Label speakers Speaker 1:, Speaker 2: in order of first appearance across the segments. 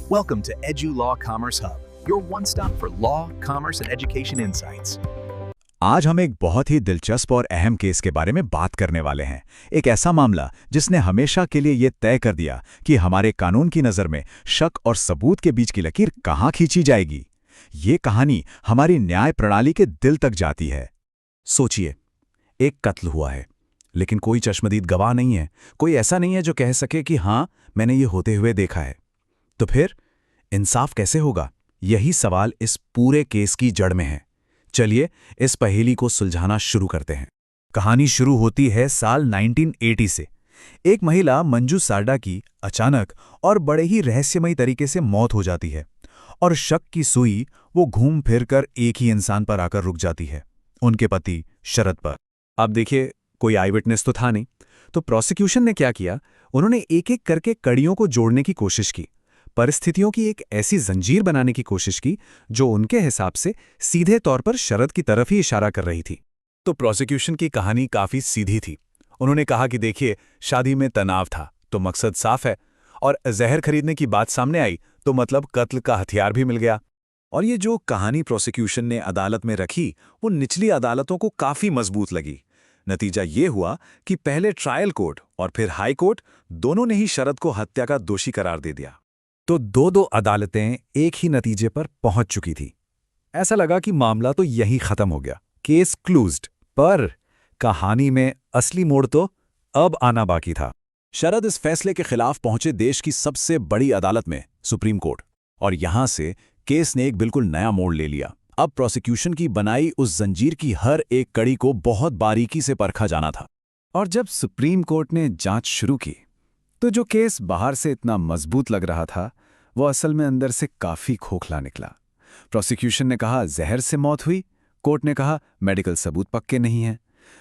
Speaker 1: Welcome to Edu Law Commerce Hub, your one-stop for law, commerce, and education insights.
Speaker 2: आज हम एक बहुत ही दिलचस्प और अहम केस के बारे में बात करने वाले हैं। एक ऐसा मामला जिसने हमेशा के लिए ये तय कर दिया कि हमारे कानून की नज़र में शक और सबूत के बीच की लकीर कहाँ खींची जाएगी। ये कहानी हमारी न्याय प्रणाली के दिल तक जाती है।
Speaker 3: सोचिए, एक कत्ल हुआ है, लेकिन कोई चश्मदीद गवाह नहीं है। कोई ऐसा नहीं है जो कह सके कि हाँ, मैंने ये होते हुए देखा है। तो फिर इंसाफ कैसे होगा? यही सवाल इस पूरे केस की जड़ में है। चलिए इस पहेली को सुलझाना शुरू करते हैं। कहानी शुरू होती है साल 1980 से। एक महिला मंजू सारडा की अचानक और बड़े ही रहस्यमयी तरीके से मौत हो जाती है, और शक की सुई वो घूम फिर कर एक ही इंसान पर आकर रुक जाती है, उनके पति शरद पर। अब देखिए, कोई आई विटनेस तो था नहीं, तो प्रोसिक्यूशन ने क्या किया? उन्होंने एक एक करके कड़ियों को जोड़ने की कोशिश की, परिस्थितियों की एक ऐसी जंजीर बनाने की कोशिश की जो उनके हिसाब से सीधे तौर पर शरद की तरफ ही इशारा कर रही थी। तो प्रोसिक्यूशन की कहानी काफी सीधी थी। उन्होंने कहा कि देखिए, शादी में तनाव था तो मकसद साफ है, और जहर खरीदने की बात सामने आई तो मतलब कत्ल का हथियार भी मिल गया। और ये जो कहानी प्रोसिक्यूशन ने अदालत में रखी वो निचली अदालतों को काफी मजबूत लगी। नतीजा ये हुआ कि पहले ट्रायल कोर्ट और फिर हाई कोर्ट दोनों ने ही शरद को हत्या का दोषी करार दे दिया। तो दो अदालतें एक ही नतीजे पर पहुंच चुकी थी। ऐसा लगा कि मामला तो यही खत्म हो गया, केस क्लोज्ड। पर कहानी में असली मोड़ तो अब आना बाकी था। शरद इस फैसले के खिलाफ पहुंचे देश की सबसे बड़ी अदालत में, सुप्रीम कोर्ट, और यहां से केस ने एक बिल्कुल नया मोड़ ले लिया। अब प्रोसिक्यूशन की बनाई उस जंजीर की हर एक कड़ी को बहुत बारीकी से परखा जाना था। और जब सुप्रीम कोर्ट ने जांच शुरू की तो जो केस बाहर से इतना मजबूत लग रहा था वो असल में अंदर से काफी खोखला निकला। प्रोसिक्यूशन ने कहा जहर से मौत हुई, कोर्ट ने कहा मेडिकल सबूत पक्के नहीं हैं।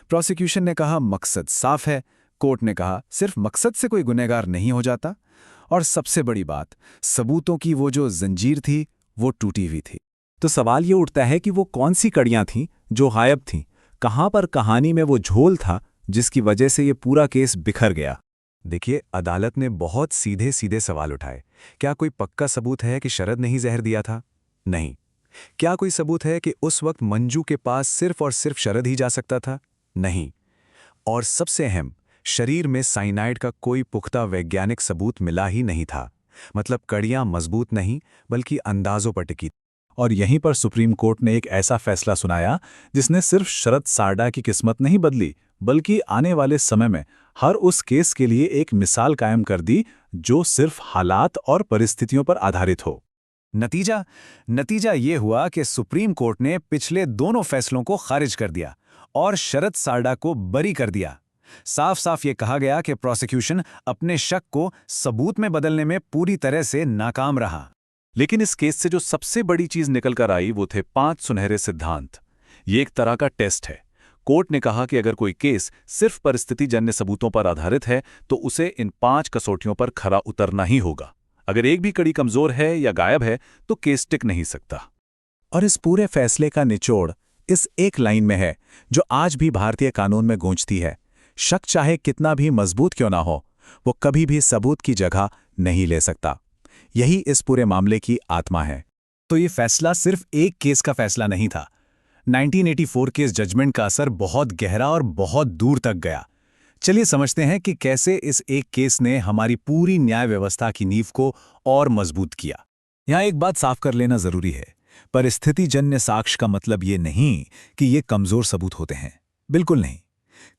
Speaker 3: प्रोसिक्यूशन ने कहा मकसद साफ है, कोर्ट ने कहा सिर्फ मकसद से कोई गुनहगार नहीं हो जाता। और सबसे बड़ी बात, सबूतों की वो जो जंजीर थी वो टूटी हुई थी। तो सवाल ये उठता है कि वो कौन सी कड़ियां थीं जो गायब थीं? कहां पर कहानी में वो झोल था जिसकी वजह से ये पूरा केस बिखर गया? देखिए, अदालत ने बहुत सीधे सीधे सवाल उठाए। क्या कोई पक्का सबूत है कि शरद ने ही जहर दिया था? नहीं। क्या कोई सबूत है कि उस वक्त मंजू के पास सिर्फ और सिर्फ शरद ही जा सकता था? नहीं। और सबसे अहम, शरीर में साइनाइड का कोई पुख्ता वैज्ञानिक सबूत मिला ही नहीं था। मतलब कड़ियां मजबूत नहीं बल्कि अंदाजों पर टिकी। और यहीं पर सुप्रीम कोर्ट ने एक ऐसा फैसला सुनाया जिसने सिर्फ शरद सारडा की किस्मत नहीं बदली, बल्कि आने वाले समय में हर उस केस के लिए एक मिसाल कायम कर दी जो सिर्फ हालात और परिस्थितियों पर आधारित हो। नतीजा ये हुआ कि सुप्रीम कोर्ट ने पिछले दोनों फैसलों को खारिज कर दिया और शरद सारडा को बरी कर दिया। साफ साफ ये कहा गया कि प्रोसिक्यूशन अपने शक को सबूत में बदलने में पूरी तरह से नाकाम रहा। लेकिन इस केस से जो सबसे बड़ी चीज निकल कर आई वो थे 5 सुनहरे सिद्धांत। ये एक तरह का टेस्ट है। कोर्ट ने कहा कि अगर कोई केस सिर्फ परिस्थितिजन्य सबूतों पर आधारित है तो उसे इन 5 कसौटियों पर खरा उतरना ही होगा। अगर एक भी कड़ी कमजोर है या गायब है तो केस टिक नहीं सकता। और इस पूरे फैसले का निचोड़ इस एक लाइन में है जो आज भी भारतीय कानून में गूंजती है। शक चाहे कितना भी मजबूत क्यों ना हो, वो कभी भी सबूत की जगह नहीं ले सकता। यही इस पूरे मामले की आत्मा है। तो ये फैसला सिर्फ एक केस का फैसला नहीं था। 1984 के इस जजमेंट का असर बहुत गहरा और बहुत दूर तक गया। चलिए समझते हैं कि कैसे इस एक केस ने हमारी पूरी न्याय व्यवस्था की नींव को और मजबूत किया। यहां एक बात साफ कर लेना जरूरी है, परिस्थितिजन्य साक्ष्य का मतलब ये नहीं कि ये कमजोर सबूत होते हैं। बिल्कुल नहीं।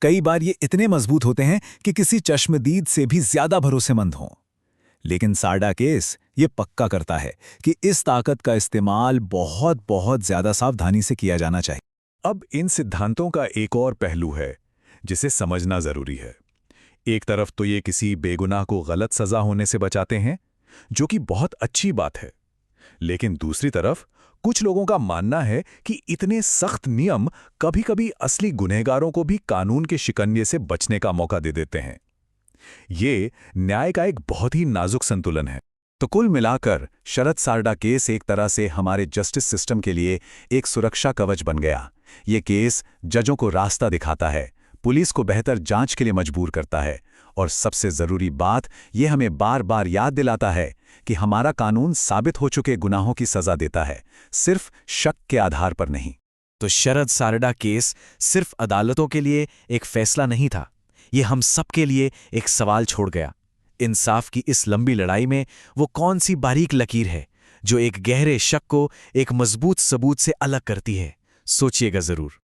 Speaker 3: कई बार ये इतने मजबूत होते हैं कि किसी चश्मदीद से भी ज्यादा भरोसेमंद हों। लेकिन सारडा केस ये पक्का करता है कि इस ताकत का इस्तेमाल बहुत बहुत ज्यादा सावधानी से किया जाना चाहिए। अब इन सिद्धांतों का एक और पहलू है जिसे समझना जरूरी है। एक तरफ तो ये किसी बेगुनाह को गलत सजा होने से बचाते हैं, जो कि बहुत अच्छी बात है। लेकिन दूसरी तरफ कुछ लोगों का मानना है कि इतने सख्त नियम कभी-कभी असली गुनहगारों को भी कानून के शिकंजे से बचने का मौका दे देते हैं। ये न्याय का एक बहुत ही नाजुक संतुलन है। तो कुल मिलाकर शरद सारडा केस एक तरह से हमारे जस्टिस सिस्टम के लिए एक सुरक्षा कवच बन गया। ये केस जजों को रास्ता दिखाता है, पुलिस को बेहतर जांच के लिए मजबूर करता है, और सबसे जरूरी बात, ये हमें बार बार याद दिलाता है
Speaker 2: कि हमारा कानून साबित हो चुके गुनाहों की सजा देता है, सिर्फ शक के आधार पर नहीं।
Speaker 3: तो शरद सारडा केस सिर्फ अदालतों के लिए एक फैसला नहीं था, ये हम सब के लिए एक सवाल छोड़ गया। इंसाफ की इस लंबी लड़ाई में वो कौन सी बारीक लकीर है जो एक गहरे शक को एक मजबूत सबूत से अलग करती है? सोचिएगा जरूर।